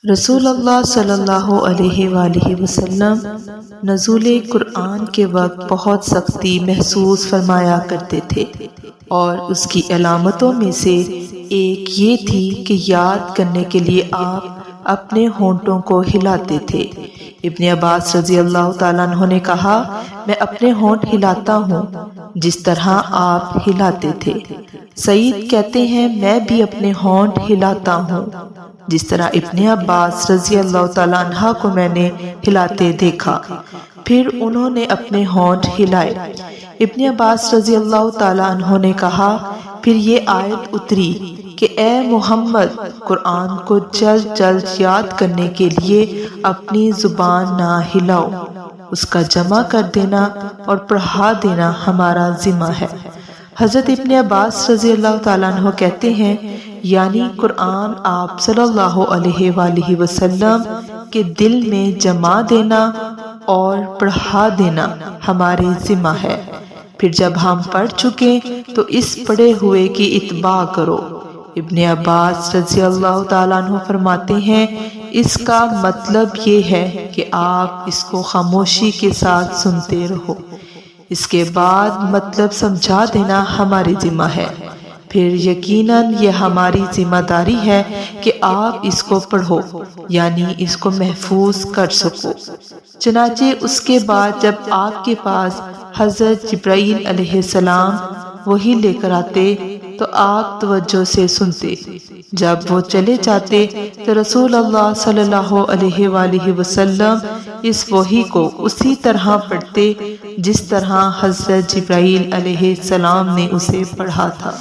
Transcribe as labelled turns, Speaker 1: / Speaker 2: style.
Speaker 1: رسول اللہ صلی اللہ علیہ وآلہ وسلم نزول قرآن کے وقت بہت سختی محسوس فرمایا کرتے تھے، اور اس کی علامتوں میں سے ایک یہ تھی کہ یاد کرنے کے لیے آپ اپنے ہونٹوں کو ہلاتے تھے۔ ابن عباس رضی اللہ تعالیٰ عنہ نے کہا، میں اپنے ہونٹ ہلاتا ہوں جس طرح آپ ہلاتے تھے۔ سعید کہتے ہیں، میں بھی اپنے ہونٹ ہلاتا ہوں جس طرح ابن عباس رضی اللہ تعالیٰ عنہ کو میں نے ہلاتے دیکھا۔ پھر انہوں نے اپنے ہونٹ ہلائے۔ ابن عباس رضی اللہ تعالیٰ عنہ نے کہا، پھر یہ آیت اتری کہ اے محمد، قرآن کو جلد جلد یاد کرنے کے لیے اپنی زبان نہ ہلاؤ، اس کا جمع کر دینا اور پڑھا دینا ہمارا ذمہ ہے۔ حضرت ابن عباس رضی اللہ تعالیٰ عنہ کہتے ہیں، یعنی قرآن آپ صلی اللہ علیہ وآلہ وسلم کے دل میں جما دینا اور پڑھا دینا ہمارے ذمہ ہے۔ پھر جب ہم پڑھ چکے تو اس پڑھے ہوئے کی اتباع کرو۔ ابن عباس رضی اللہ تعالیٰ عنہ فرماتے ہیں، اس کا مطلب یہ ہے کہ آپ اس کو خاموشی کے ساتھ سنتے رہو، اس کے بعد مطلب سمجھا دینا ہماری ذمہ ہے۔ پھر یقیناً یہ ہماری ذمہ داری ہے کہ آپ اس کو پڑھو، یعنی اس کو محفوظ کر سکو۔ چنانچہ اس کے بعد جب آپ کے پاس حضرت جبرائیل علیہ السلام وحی لے کر آتے تو آپ توجہ سے سنتے۔ جب وہ چلے جاتے تو رسول اللہ صلی اللہ علیہ وآلہ وسلم اس وحی کو اسی طرح پڑھتے جس طرح حضرت جبرائیل علیہ السلام نے اسے پڑھا تھا۔